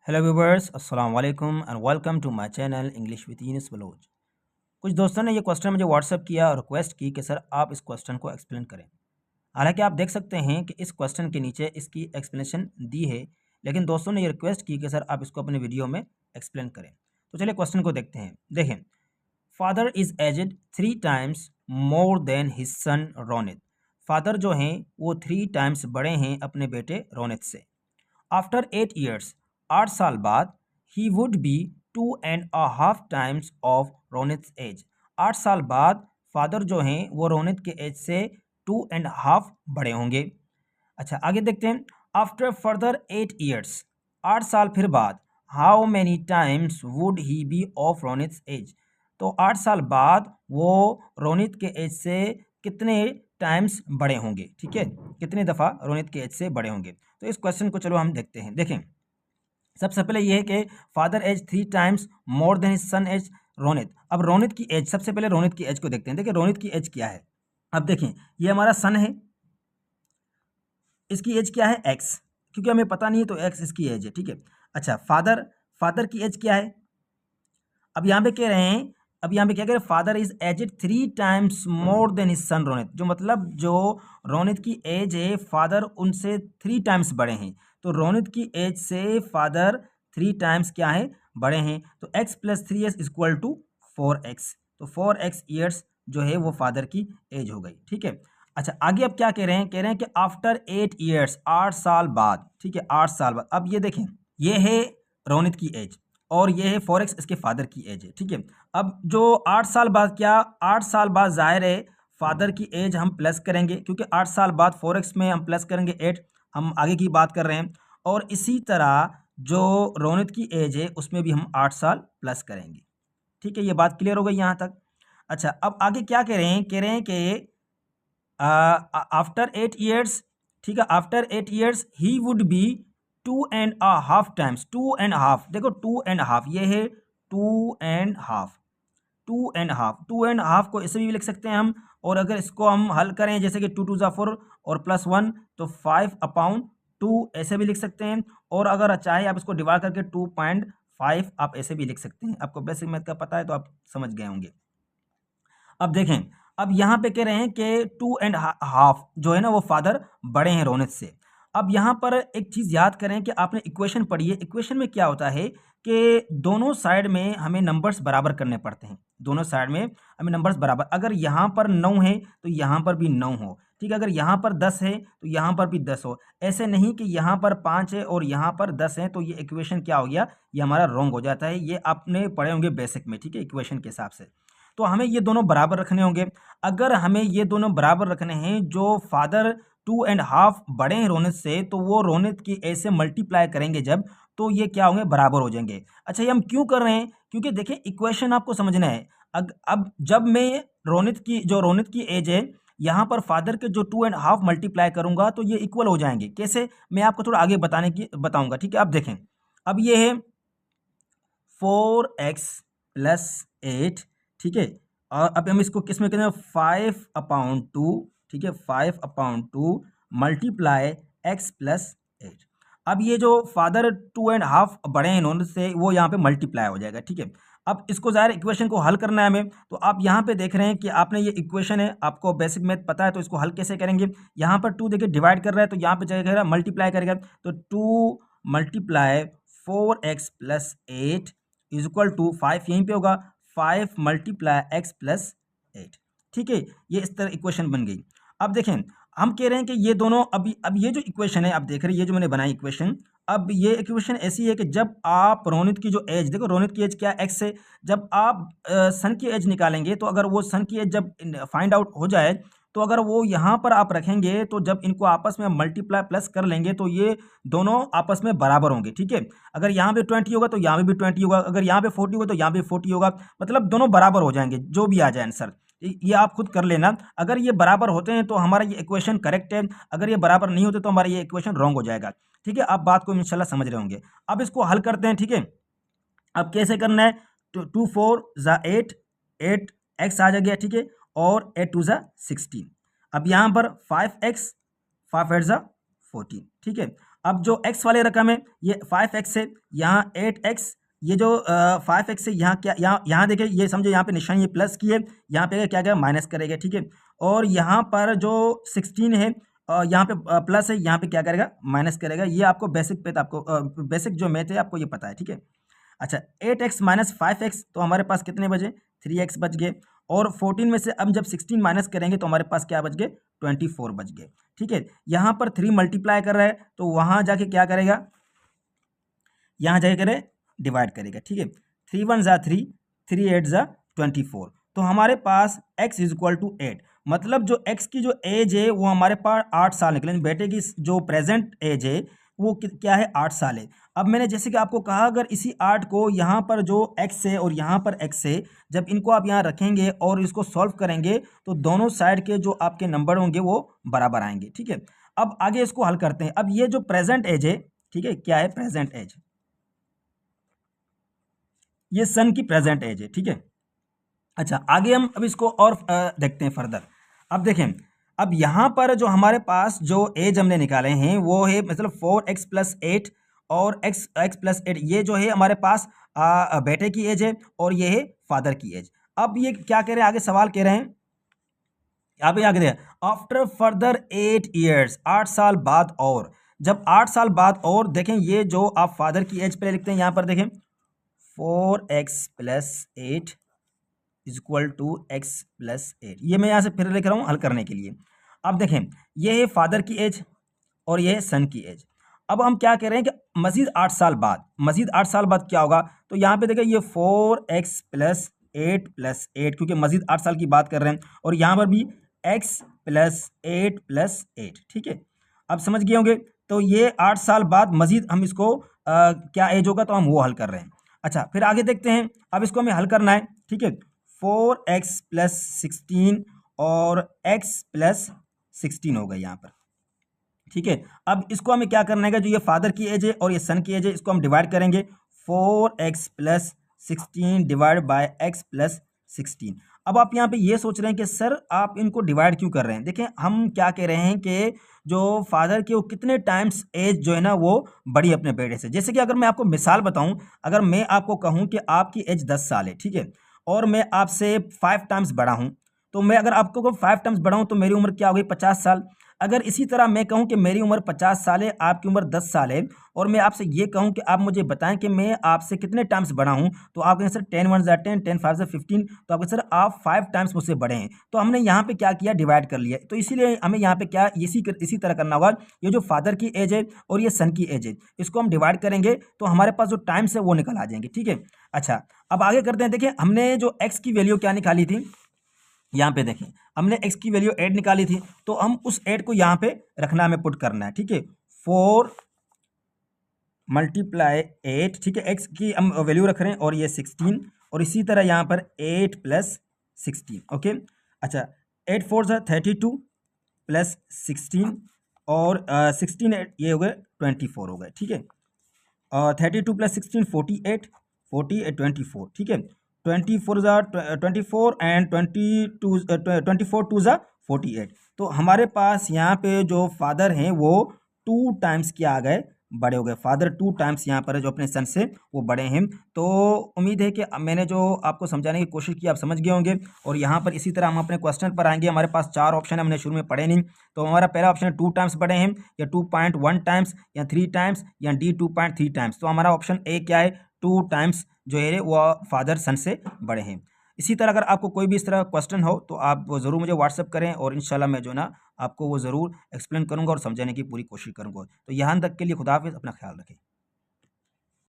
Hello viewers, अस्सलाम वालेकुम and welcome to my channel English with Yunus Baloch. कुछ दोस्तों ने ये क्वेश्चन मुझे व्हाट्सअप किया और रिक्वेस्ट की कि सर आप इस क्वेश्चन को एक्सप्लेन करें। हालांकि आप देख सकते हैं कि इस क्वेश्चन के नीचे इसकी एक्सप्लेनेशन दी है, लेकिन दोस्तों ने ये रिक्वेस्ट की कि सर आप इसको अपने वीडियो में एक्सप्लेन करें। तो चलिए क्वेश्चन को देखते हैं। देखें, father is aged 3 times more than his son Ronit. Father जो हैं वो 3 टाइम्स बड़े हैं अपने बेटे रोनित से। आफ्टर 8 ईयर्स, 8 साल बाद, he would be 2.5 times of Ronit age. 8 साल बाद फादर जो हैं वो रोनित के एज से 2.5 बड़े होंगे। अच्छा, आगे देखते हैं। आफ्टर फर्दर 8 ईयर्स, 8 साल फिर बाद, how many times would he be of Ronit age. तो 8 साल बाद वो रोनित के एज से कितने टाइम्स बड़े होंगे। ठीक है, कितनी दफ़ा रोनित के एज से बड़े होंगे। तो इस क्वेश्चन को चलो हम देखते हैं। देखें, सबसे पहले ये है कि father age 3 times more than his son age Ronit. अब रोनित की एज, सबसे पहले रोनित की एज को देखते हैं। देखिए रोनित की एज क्या है। अब देखें, ये हमारा सन है, इसकी एज क्या है एक्स, क्योंकि हमें पता नहीं है तो एक्स इसकी एज है। ठीक है। अच्छा, फादर, फादर की एज क्या है। अब यहाँ पे कह रहे हैं, अब यहाँ पे क्या कह रहे हैं, father is aged 3 times more than his son Ronit. जो मतलब जो रोनित की एज है, फादर उनसे 3 टाइम्स बड़े हैं। तो रोनित की एज से फादर 3 टाइम्स क्या है, बड़े हैं। तो x + 3s equal to 4x। तो 4x ईयर्स जो है वो फादर की एज हो गई। ठीक है। अच्छा, आगे अब क्या कह रहे हैं, कह रहे हैं कि आफ्टर 8 ईयर्स, 8 साल बाद। ठीक है, 8 साल बाद। अब ये देखें, ये है रोनित की एज और ये है 4x इसके फादर की एज है। ठीक है। अब जो 8 साल बाद, क्या 8 साल बाद जाहिर है फादर की एज हम प्लस करेंगे, क्योंकि 8 साल बाद 4x में हम प्लस करेंगे 8। हम आगे की बात कर रहे हैं। और इसी तरह जो रोनित की एज है उसमें भी हम 8 साल प्लस करेंगे। ठीक है, ये बात क्लियर हो गई यहाँ तक। अच्छा, अब आगे क्या कह रहे हैं, कह रहे हैं कि आफ्टर 8 ईयर्स, ठीक है, after 8 years he would be 2.5 times. 2.5, देखो 2.5 ये है 2.5, 2.5 को ऐसे भी लिख सकते हैं हम। और अगर इसको हम हल करें, जैसे कि 2 × 2 = 4 और +1 तो 5/2 ऐसे भी लिख सकते हैं। और अगर चाहे आप इसको डिवाइड करके 2.5 आप ऐसे भी लिख सकते हैं। आपको बेसिक मैथ का पता है तो आप समझ गए होंगे। अब देखें, अब यहाँ पे कह रहे हैं कि 2.5 जो है ना वो फादर बड़े हैं रोनित से। अब यहाँ पर एक चीज़ याद करें कि आपने इक्वेशन पढ़ी है। इक्वेशन में क्या होता है कि दोनों साइड में हमें नंबर्स बराबर करने पड़ते हैं। दोनों साइड में हमें नंबर्स बराबर, अगर यहाँ पर 9 है तो यहाँ पर भी 9 हो। ठीक है, अगर यहाँ पर 10 है तो यहाँ पर भी 10 हो। ऐसे नहीं कि यहाँ पर 5 है और यहाँ पर 10 है, तो ये इक्वेशन क्या हो गया, ये हमारा रॉन्ग हो जाता है। ये आपने पढ़े होंगे बेसिक में। ठीक है, इक्वेशन के हिसाब से तो हमें ये दोनों बराबर रखने होंगे। अगर हमें ये दोनों बराबर रखने हैं, जो फादर 2.5 बड़े हैं रोनित से, तो वो रोनित की एज से मल्टीप्लाई करेंगे जब, तो ये क्या होंगे, बराबर हो जाएंगे। अच्छा, ये हम क्यों कर रहे हैं, क्योंकि देखिए इक्वेशन आपको समझना है। अब जब मैं रोनित की एज है, यहाँ पर फादर के जो 2.5 मल्टीप्लाई करूंगा तो ये इक्वल हो जाएंगे। कैसे, मैं आपको थोड़ा आगे बताऊंगा। ठीक है, अब देखें, अब ये है 4x + 8। ठीक है, और अब हम इसको किस में करें, 5/2। ठीक है, 5/2 मल्टीप्लाई x + 8। अब ये जो फादर 2.5 बड़े हैं इन्होंने से, वो यहाँ पे मल्टीप्लाई हो जाएगा। ठीक है, अब इसको ज़ाहिर इक्वेशन को हल करना है हमें। तो आप यहाँ पे देख रहे हैं कि आपने ये इक्वेशन है, आपको बेसिक मैथ पता है, तो इसको हल कैसे करेंगे। यहाँ पर 2 देखिए डिवाइड कर रहा है, तो यहाँ पे जाएगा मल्टीप्लाई करेगा, तो 2 × 4x + 8 = 5, यहीं पे होगा 5 × x + 8। ठीक है, ये इस तरह इक्वेशन बन गई। अब देखें, हम कह रहे हैं कि ये दोनों, अब ये जो इक्वेशन है आप देख रहे हैं, ये जो मैंने बनाई इक्वेशन, अब ये इक्वेशन ऐसी है कि जब आप रोनित की जो एज, देखो रोनित की एज क्या है, x है। जब आप सन की एज निकालेंगे, तो अगर वो सन की एज जब फाइंड आउट हो जाए, तो अगर वो यहाँ पर आप रखेंगे, तो जब इनको आपस में मल्टीप्लाई प्लस कर लेंगे, तो ये दोनों आपस में बराबर होंगे। ठीक है, अगर यहाँ पे 20 होगा तो यहाँ पे भी 20 होगा, अगर यहाँ पे 40 होगा तो यहाँ पे 40 होगा, मतलब दोनों बराबर हो जाएंगे, जो भी आ जाए आंसर। ये आप खुद कर लेना। अगर ये बराबर होते हैं तो हमारा ये इक्वेशन करेक्ट है, अगर ये बराबर नहीं होते तो हमारा ये इक्वेशन रॉन्ग हो जाएगा। ठीक है, आप बात को इंशाल्लाह समझ रहे होंगे। अब इसको हल करते हैं। ठीक है, अब कैसे करना है, 2 × 4 = 8, 8x आ गया। ठीक है, और 8 × 2 = 16। अब यहाँ पर 5x, 5 × 8 = 14। ठीक है, अब जो x वाले रकम है ये 5x है, यहाँ 8x, ये जो 5x है यहाँ क्या, यहाँ देखिए, ये समझो यहाँ पे निशान ये प्लस की है, यहाँ पे क्या क्या माइनस करेगा, ठीक है। और यहाँ पर जो 16 है यहाँ पे प्लस है, यहाँ पे क्या करेगा माइनस करेगा। ये आपको बेसिक पे तो आपको बेसिक जो मैथ है आपको ये पता है, ठीक है। अच्छा 8x माइनस 5x, तो हमारे पास कितने बचे 3x बच गए। और 14 में से अब जब 16 माइनस करेंगे तो हमारे पास क्या बच गए 24 बच गए, ठीक है। यहाँ पर 3 मल्टीप्लाई कर रहा है तो वहाँ जाके क्या करेगा, यहाँ जाके करे डिवाइड करेगा, ठीक है। 3 1 ज़ा 3, 3 8 ज़ा 24। तो हमारे पास x इज इक्वल टू 8, मतलब जो x की जो एज है वो हमारे पास 8 साल निकले। बेटे की जो प्रेजेंट एज है वो क्या है 8 साल है। अब मैंने जैसे कि आपको कहा, अगर इसी 8 को यहाँ पर जो x है और यहाँ पर x है, जब इनको आप यहाँ रखेंगे और इसको सॉल्व करेंगे तो दोनों साइड के जो आपके नंबर होंगे वो बराबर आएंगे, ठीक है। अब आगे इसको हल करते हैं। अब ये जो प्रेजेंट एज है, ठीक है, क्या है प्रेजेंट एज, ये सन की प्रेजेंट एज है, ठीक है। अच्छा आगे हम अब इसको और देखते हैं फर्दर। अब देखें, अब यहाँ पर जो हमारे पास जो एज हमने निकाले हैं वो है मतलब 4x प्लस 8 और x प्लस 8, ये जो है हमारे पास बेटे की एज है और ये है फादर की एज। अब ये क्या कह रहे हैं, आगे सवाल कह रहे हैं, आगे आगे आफ्टर फर्दर 8 ईयर्स, 8 साल बाद, और जब 8 साल बाद और देखें, ये जो आप फादर की एज पे लिखते हैं यहाँ पर देखें 4x plus 8 is equal to x plus 8, ये मैं यहाँ से फिर लिख रहा हूँ हल करने के लिए। अब देखें ये है फादर की एज और ये है सन की एज। अब हम क्या कह रहे हैं कि मजीद 8 साल बाद, मजीद 8 साल बाद क्या होगा, तो यहाँ पे देखें ये 4x प्लस 8 प्लस 8, क्योंकि मजीद 8 साल की बात कर रहे हैं, और यहाँ पर भी x प्लस 8 प्लस 8, ठीक है। अब समझ गए होंगे, तो ये 8 साल बाद मजीद हम इसको क्या एज होगा तो हम वो हल कर रहे हैं। अच्छा फिर आगे देखते हैं, अब इसको हमें हल करना है, ठीक है। 4x प्लस 16 और x प्लस 16 हो गए यहाँ पर, ठीक है। अब इसको हमें क्या करना है, जो ये फादर की एज है और ये सन की एज है, इसको हम डिवाइड करेंगे। 4x plus 16 divide by x plus 16। अब आप यहाँ पे ये सोच रहे हैं कि सर आप इनको डिवाइड क्यों कर रहे हैं। देखें हम क्या कह रहे हैं कि जो फादर की वो कितने टाइम्स एज जो है ना वो बड़ी अपने बेटे से। जैसे कि अगर मैं आपको मिसाल बताऊं, अगर मैं आपको कहूं कि आपकी एज 10 साल है, ठीक है, और मैं आपसे 5 टाइम्स बड़ा हूं, तो मैं अगर आपको 5 टाइम्स बड़ा हूं तो मेरी उम्र क्या हो गई 50 साल। अगर इसी तरह मैं कहूं कि मेरी उम्र 50 साल है, आपकी उम्र 10 साल है, और मैं आपसे ये कहूं कि आप मुझे बताएं कि मैं आपसे कितने टाइम्स बड़ा हूं, तो आप कहें सर 10 1 ज़ा 10, 10 5 ज़ा 15, तो आप सर आप 5 टाइम्स मुझसे बड़े हैं। तो हमने यहाँ पे क्या किया, डिवाइड कर लिया। तो इसीलिए हमें यहाँ पे क्या इसी तरह करना होगा, ये जो फादर की एज है और ये सन की एज है, इसको हम डिवाइड करेंगे तो हमारे पास जो टाइम्स है वो निकल आ जाएंगे, ठीक है। अच्छा अब आगे करते हैं। देखिए हमने जो एक्स की वैल्यू क्या निकाली थी, यहाँ पे देखें हमने x की वैल्यू 8 निकाली थी, तो हम उस 8 को यहाँ पे रखना, हमें पुट करना है, ठीक है। 4 मल्टीप्लाई 8, ठीक है, x की हम वैल्यू रख रहे हैं, और ये 16, और इसी तरह यहाँ पर 8 प्लस 16, ओके। अच्छा 8 4 ज़ा 32 प्लस 16, और 16 ये हो गए 24 हो गए, ठीक है। 32 प्लस 16 48, 48 24, ठीक है। 24 ज़ा 24 एंड 24 टू ज़ा 48। तो हमारे पास यहाँ पे जो फादर हैं वो 2 टाइम्स क्या आ गए, बड़े हो गए। फादर 2 टाइम्स यहाँ पर जो अपने सन से वो बड़े हैं। तो उम्मीद है कि मैंने जो आपको समझाने की कोशिश की आप समझ गए होंगे। और यहाँ पर इसी तरह हम अपने क्वेश्चन पर आएंगे। हमारे पास 4 ऑप्शन है, हमने शुरू में पढ़े नहीं। तो हमारा पहला ऑप्शन है 2 टाइम्स बड़े हैं, या 2.1 टाइम्स, या 3 टाइम्स, या डी 2.3 टाइम्स। तो हमारा ऑप्शन ए क्या है, 2 टाइम्स जो है वो फादर सन से बड़े हैं। इसी तरह अगर आपको कोई भी इस तरह क्वेश्चन हो तो आप ज़रूर मुझे व्हाट्सअप करें, और इंशाल्लाह मैं जो ना आपको वो ज़रूर एक्सप्लेन करूँगा और समझाने की पूरी कोशिश करूँगा। तो यहाँ तक के लिए खुदा हाफिज़, अपना ख्याल रखें।